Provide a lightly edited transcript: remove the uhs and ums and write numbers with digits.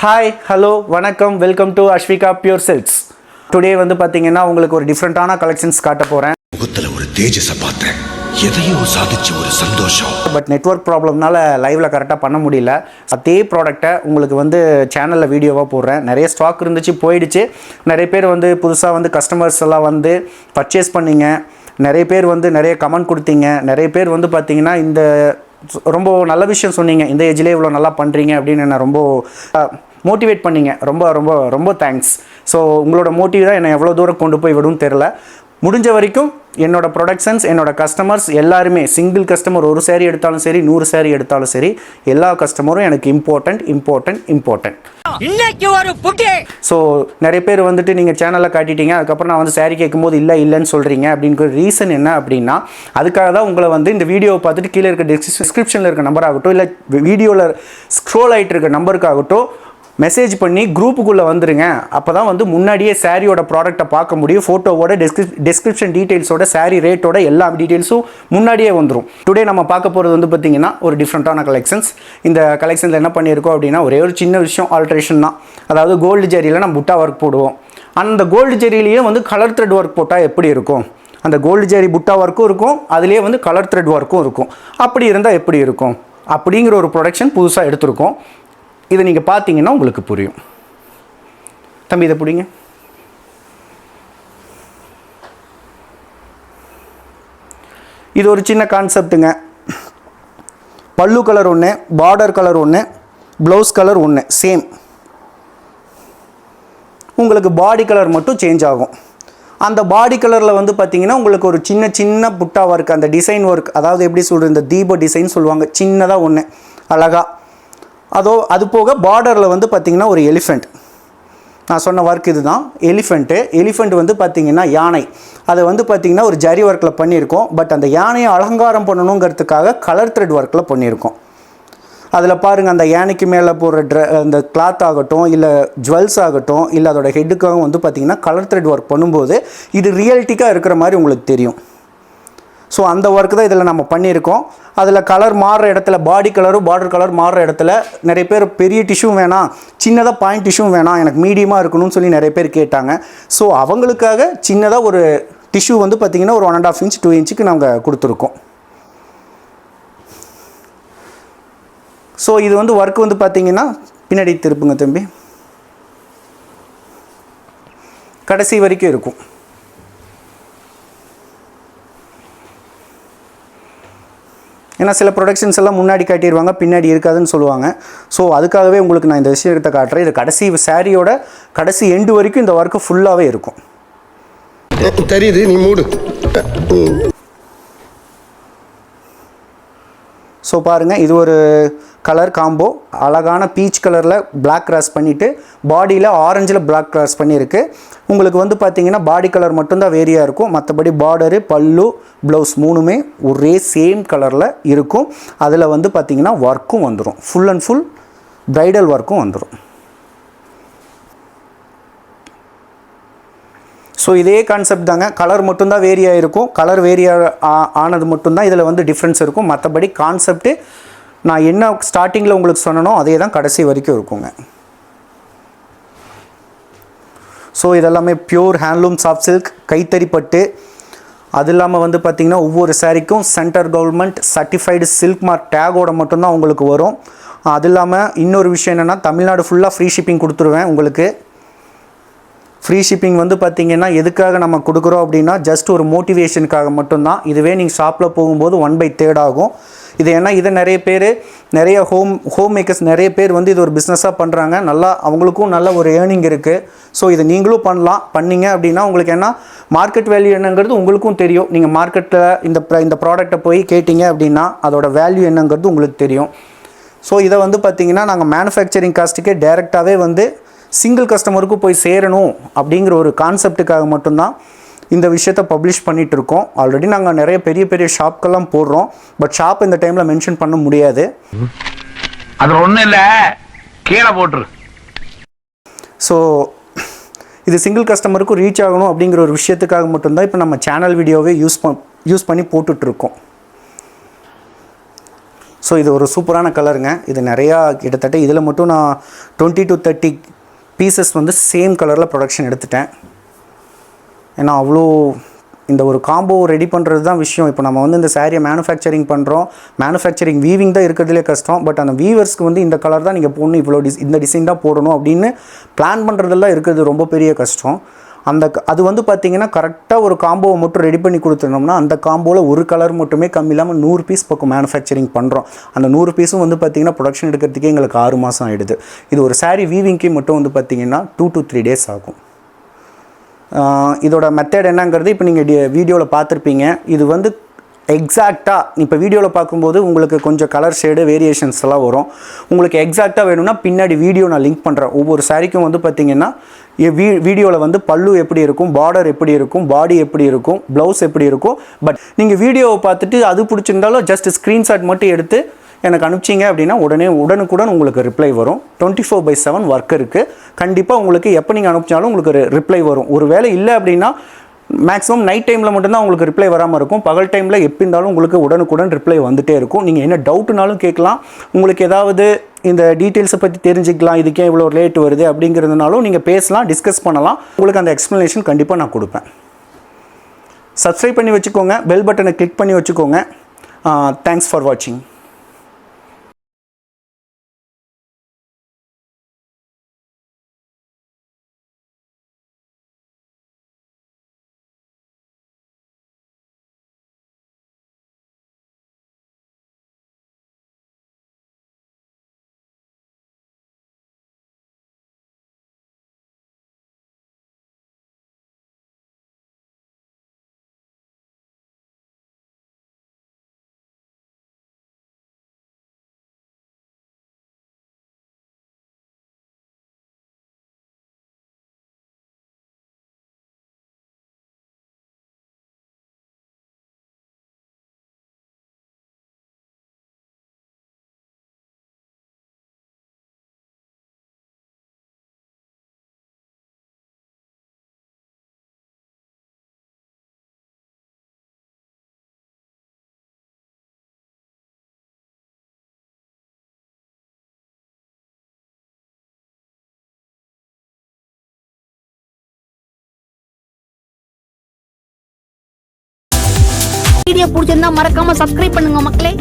Hi, hello, வணக்கம், welcome to Aswika pure silks. Today வந்து பார்த்தீங்கன்னா உங்களுக்கு ஒரு டிஃப்ரெண்ட்டான கலெக்ஷன்ஸ் காட்ட போகிறேன். முகத்தில் ஒரு தேஜஸை பார்த்தேன், எதையோ சாதிச்ச ஒரு சந்தோஷம். பட் நெட்வொர்க் ப்ராப்ளம்னால லைவில் கரெக்டாக பண்ண முடியல. அதே ப்ராடக்ட்டை உங்களுக்கு வந்து சேனலில் வீடியோவாக போடுறேன். நிறைய ஸ்டாக் இருந்துச்சு, போயிடுச்சு. நிறைய பேர் வந்து புதுசாக வந்து கஸ்டமர்ஸ் எல்லாம் வந்து பர்ச்சேஸ் பண்ணிங்க. நிறைய பேர் வந்து நிறைய கமெண்ட் கொடுத்தீங்க. நிறைய பேர் வந்து பார்த்தீங்கன்னா இந்த ரொம்ப நல்ல விஷயம் சொன்னீங்க, இந்த ஏஜ்லேயே இவ்வளோ நல்லா பண்ணுறீங்க அப்படின்னு என்ன ரொம்ப மோட்டிவேட் பண்ணிங்க. ரொம்ப ரொம்ப ரொம்ப தேங்க்ஸ். ஸோ உங்களோட மோட்டிவ் தான் என்னை எவ்வளோ தூரம் கொண்டு போய் விடும்னு தெரில. முடிஞ்ச வரைக்கும் என்னோடய ப்ரொடக்ஷன்ஸ், என்னோடய கஸ்டமர்ஸ் எல்லாருமே, சிங்கிள் கஸ்டமர் ஒரு சேரீ எடுத்தாலும் சரி, 100 சேரீ எடுத்தாலும் சரி, எல்லா கஸ்டமரும் எனக்கு இம்பார்ட்டன்ட். ஸோ நிறைய பேர் வந்துட்டு நீங்கள் சேனலில் காட்டிட்டீங்க, அதுக்கப்புறம் நான் வந்து சேரீ கேட்கும்போது இல்லைன்னு சொல்கிறீங்க. அப்படிங்கிற ரீசன் என்ன அப்படின்னா, அதுக்காக தான் உங்களை வந்து இந்த வீடியோவை பார்த்துட்டு கீழே இருக்க டிஸ்கிரிப்ஷனில் இருக்க நம்பர் ஆகட்டும், இல்லை வீடியோவில் ஸ்க்ரோல் ஆகிட்டு இருக்க நம்பருக்காகட்டும் மெசேஜ் பண்ணி குரூப்புக்குள்ளே வந்துடுங்க. அப்போ தான் வந்து முன்னாடியே சாரியோட ப்ராடக்ட்டை பார்க்க முடியும். ஃபோட்டோவோட டெஸ்கிரிப்ஷன் டீட்டெயில்ஸோட, சாரீ ரேட்டோட எல்லா டீட்டெயில்ஸும் முன்னாடியே வந்துடும். டுடே நம்ம பார்க்க போகிறது வந்து பார்த்திங்கன்னா ஒரு டிஃப்ரெண்ட்டான கலெக்ஷன்ஸ். இந்த கலெக்ஷனில் என்ன பண்ணியிருக்கோம் அப்படின்னா, ஒரே ஒரு சின்ன விஷயம் ஆல்ட்ரேஷன் தான். அதாவது கோல்டு ஜெரியில் நம்ம புட்டா ஒர்க் போடுவோம். அந்த கோல்டு ஜெரியிலேயே வந்து கலர் த்ரெட் ஒர்க் போட்டால் எப்படி இருக்கும்? அந்த கோல்டு ஜெரி புட்டா ஒர்க்கும் இருக்கும், அதுலேயே வந்து கலர் த்ரெட் ஒர்க்கும் இருக்கும். அப்படி இருந்தால் எப்படி இருக்கும் அப்படிங்கிற ஒரு ப்ரொடக்ஷன் புதுசாக எடுத்திருக்கோம். இதை நீங்கள் பார்த்தீங்கன்னா உங்களுக்கு புரியும். தம்பி இதை பிடிங்க. இது ஒரு சின்ன கான்செப்ட்டுங்க. பல்லு கலர் ஒன்று, பார்டர் கலர் ஒன்று, ப்ளவுஸ் கலர் ஒன்று சேம். உங்களுக்கு பாடி கலர் மட்டும் சேஞ்ச் ஆகும். அந்த பாடி கலரில் வந்து பார்த்திங்கன்னா உங்களுக்கு ஒரு சின்ன புட்டா ஒர்க், அந்த டிசைன் ஒர்க், அதாவது எப்படி சொல்கிறது, இந்த தீப டிசைன் சொல்லுவாங்க, சின்னதாக ஒன்று அழகாக. அது போக பார்டரில் வந்து பார்த்திங்கன்னா ஒரு எலிஃபெண்ட். நான் சொன்ன ஒர்க் இது தான் எலிஃபெண்ட் வந்து பார்த்திங்கன்னா யானை. அதை வந்து பார்த்திங்கன்னா ஒரு ஜரி ஒர்க்கில் பண்ணியிருக்கோம். பட் அந்த யானையை அலங்காரம் பண்ணணுங்கிறதுக்காக கலர் த்ரெட் ஒர்க்கில் பண்ணியிருக்கோம். அதில் பாருங்கள், அந்த யானைக்கு மேலே போடுற அந்த கிளாத் ஆகட்டும், இல்லை ஜுவல்ஸ் ஆகட்டும், இல்லை அதோட ஹெட்டுக்காகவும் வந்து பார்த்திங்கன்னா கலர் த்ரெட் ஒர்க் பண்ணும்போது இது ரியல்டிக்காக இருக்கிற மாதிரி உங்களுக்கு தெரியும். ஸோ அந்த ஒர்க் தான் இதில் நம்ம பண்ணியிருக்கோம். அதில் கலர் மாறுற இடத்துல, பாடி கலரும் பார்டர் கலர் மாறுற இடத்துல நிறைய பேர் பெரிய டிஷ்யூ வேணாம், சின்னதாக பாயிண்ட் டிஷ்யூ வேணாம், எனக்கு மீடியமாக இருக்கணும்னு சொல்லி நிறைய பேர் கேட்டாங்க. ஸோ அவங்களுக்காக சின்னதாக ஒரு டிஷ்யூ வந்து பார்த்திங்கன்னா ஒரு 1.5 இன்ச் 2 இன்ச்சுக்கு நாங்கள் கொடுத்துருக்கோம். ஸோ இது வந்து ஒர்க் வந்து பார்த்திங்கன்னா பின்னாடி திருப்புங்க தம்பி, கடைசி வரைக்கும் இருக்கும். ஏன்னா சில ப்ரொடக்ஷன்ஸ் எல்லாம் முன்னாடி காட்டிடுவாங்க, பின்னாடி இருக்காதுன்னு சொல்லுவாங்க. ஸோ அதுக்காகவே உங்களுக்கு நான் இந்த விஷயத்தை காட்டுறேன். இது கடைசி சாரியோட கடைசி எண்டு வரைக்கும் இந்த ஒர்க்கு ஃபுல்லாகவே இருக்கும். தெரியுது, நீ மூடு. ஸோ பாருங்கள், இது ஒரு கலர் காம்போ. அழகான பீச் கலரில் பிளாக் கிராஸ் பண்ணிவிட்டு பாடியில் ஆரஞ்சில் பிளாக் கிராஸ் பண்ணியிருக்கு. உங்களுக்கு வந்து பார்த்திங்கன்னா பாடி கலர் மட்டும்தான் வேரியாக இருக்கும். மற்றபடி பார்டரு, பல்லு, ப்ளவுஸ் மூணுமே ஒரே சேம் கலரில் இருக்கும். அதில் வந்து பார்த்திங்கன்னா ஒர்க்கும் வந்துடும், ஃபுல் அண்ட் ஃபுல் ப்ரைடல் ஒர்க்கும் வந்துடும். ஸோ இதே கான்செப்ட் தாங்க. கலர் மட்டும்தான் வேரியாக இருக்கும். கலர் ஆனது மட்டும்தான் இதில் வந்து டிஃப்ரென்ஸ் இருக்கும். மற்றபடி கான்செப்ட்டு நான் என்ன ஸ்டார்டிங்கில் உங்களுக்கு சொன்னனோ அதே தான் கடைசி வரைக்கும் இருக்குங்க. ஸோ இதெல்லாமே பியூர் ஹேண்ட்லூம் சாஃப்ட் சில்க், கைத்தறி பட்டு. அது இல்லாமல் வந்து பார்த்திங்கன்னா ஒவ்வொரு சாரிக்கும் central government certified silk mark டேகோட மட்டும்தான் உங்களுக்கு வரும். அது இல்லாமல் இன்னொரு விஷயம் என்னென்னா, தமிழ்நாடு ஃபுல்லாக ஃப்ரீ ஷிப்பிங் கொடுத்துருவேன் உங்களுக்கு. ஃப்ரீ ஷிப்பிங் வந்து பார்த்திங்கன்னா எதுக்காக நம்ம கொடுக்குறோம் அப்படின்னா, ஜஸ்ட் ஒரு மோட்டிவேஷனுக்காக மட்டும்தான். இதுவே நீங்கள் ஷாப்பில் போகும்போது 1/3 ஆகும். இது ஏன்னா இதை நிறைய ஹோம் மேக்கர்ஸ் நிறைய பேர் வந்து இது ஒரு பிஸ்னஸாக பண்ணுறாங்க. நல்லா அவங்களுக்கும் நல்ல ஒரு ஏர்னிங் இருக்குது. ஸோ இதை நீங்களும் பண்ணிங்க அப்படின்னா உங்களுக்கு என்ன மார்க்கெட் வேல்யூ என்னங்கிறது உங்களுக்கும் தெரியும். நீங்கள் மார்க்கெட்டில் இந்த ப்ராடக்ட்டை போய் கேட்டிங்க அப்படின்னா அதோட வேல்யூ என்னங்கிறது உங்களுக்கு தெரியும். ஸோ இதை வந்து பார்த்திங்கன்னா நாங்கள் மேனுஃபேக்சரிங் காஸ்ட்டுக்கே டைரெக்டாகவே வந்து சிங்கிள் கஸ்டமருக்கும் போய் சேரணும் அப்படிங்கிற ஒரு கான்செப்டுக்காக மட்டும்தான் இந்த விஷயத்தை பப்ளிஷ் பண்ணிகிட்ருக்கோம். ஆல்ரெடி நாங்கள் நிறைய பெரிய ஷாப்க்கெல்லாம் போடுறோம். பட் ஷாப் இந்த டைமில் மென்ஷன் பண்ண முடியாது. அது ஒன்றும் இல்லை, கீழே போட்டுரு. ஸோ இது சிங்கிள் கஸ்டமருக்கும் ரீச் ஆகணும் அப்படிங்கிற ஒரு விஷயத்துக்காக மட்டும்தான் இப்போ நம்ம சேனல் வீடியோவே யூஸ் பண்ணி போட்டுட்ருக்கோம். ஸோ இது ஒரு சூப்பரான கலருங்க. இது நிறையா கிட்டத்தட்ட இதில் மட்டும் நான் 20 to 30 பீசஸ் வந்து சேம் கலரில் ப்ரொடக்ஷன் எடுத்துட்டேன். ஏன்னா அவ்வளோ இந்த ஒரு காம்போ ரெடி பண்ணுறது தான் விஷயம். இப்போ நம்ம வந்து இந்த சாரியை மேனுஃபேக்சரிங் பண்ணுறோம். மேனுஃபேக்சரிங் வீவிங் தான் இருக்கிறதுலே கஷ்டம். பட் அந்த வீவர்ஸ்க்கு வந்து இந்த கலர் தான் நீங்கள் போடணும், இவ்வளோ இந்த டிசைன் தான் போடணும் அப்படின்னு பிளான் பண்ணுறதெல்லாம் இருக்கிறது ரொம்ப பெரிய கஷ்டம். அது வந்து பார்த்திங்கன்னா கரெக்டாக ஒரு காம்போவை மட்டும் ரெடி பண்ணி கொடுத்துருந்தோம்னா அந்த காம்போவில் ஒரு கலர் மட்டுமே கம்மி இல்லாமல் 100 பீஸ் பக்கம் மேனுஃபேக்சரிங் பண்ணுறோம். அந்த 100 பீஸும் வந்து பார்த்திங்கன்னா ப்ரொடக்ஷன் எடுக்கிறதுக்கே எங்களுக்கு 6 மாதம் ஆகிடுது. இது ஒரு சாரீ வீவிங்க்கே மட்டும் வந்து பார்த்திங்கன்னா 2 to 3 days ஆகும். இதோட மெத்தட் என்னங்கிறது இப்போ நீங்கள் வீடியோவில் பார்த்துருப்பீங்க. இது வந்து எக்ஸாக்டாக இப்போ வீடியோவில் பார்க்கும்போது உங்களுக்கு கொஞ்சம் கலர் ஷேடு வேரியேஷன்ஸ் எல்லாம் வரும். உங்களுக்கு எக்ஸாக்டாக வேணும்னா பின்னாடி வீடியோ நான் லிங்க் பண்ணுறேன். ஒவ்வொரு சாரிக்கும் வந்து பார்த்திங்கன்னா வீடியோவில் வந்து பல்லு எப்படி இருக்கும், பார்டர் எப்படி இருக்கும், பாடி எப்படி இருக்கும், ப்ளவுஸ் எப்படி இருக்கும். பட் நீங்கள் வீடியோவை பார்த்துட்டு அது பிடிச்சிருந்தாலும் ஜஸ்ட் ஸ்க்ரீன்ஷாட் மட்டும் எடுத்து எனக்கு அனுப்பிச்சிங்க அப்படின்னா உடனுக்குடன் உங்களுக்கு ரிப்ளை வரும். 24/7 ஒர்க் இருக்குது. கண்டிப்பாக உங்களுக்கு எப்போ நீங்கள் அனுப்பிச்சாலும் உங்களுக்கு ரிப்ளை வரும். ஒரு வேளை இல்லை அப்படின்னா மேக்ஸிமம் நைட் டைமில் மட்டும்தான் உங்களுக்கு ரிப்ளை வராமல் இருக்கும். பகல் டைமில் எப்படி இருந்தாலும் உங்களுக்கு உடனுக்குடன் ரிப்ளை வந்துகிட்டே இருக்கும். நீங்கள் என்ன டவுட்டுனாலும் கேட்கலாம். உங்களுக்கு ஏதாவது இந்த டீட்டெயில்ஸை பற்றி தெரிஞ்சுக்கலாம், இதுக்கே இவ்வளோ லேட் வருது அப்படிங்கிறதுனாலும் நீங்கள் பேசலாம், டிஸ்கஸ் பண்ணலாம். உங்களுக்கு அந்த எக்ஸ்ப்ளனேஷன் கண்டிப்பாக நான் கொடுப்பேன். சப்ஸ்கிரைப் பண்ணி வச்சுக்கோங்க, பெல் பட்டனை கிளிக் பண்ணி வச்சுக்கோங்க. தேங்க்ஸ் ஃபார் வாட்சிங். வீடியோ பிடிச்சிருந்தா மறக்காம சப்ஸ்கிரைப் பண்ணுங்க மக்களே.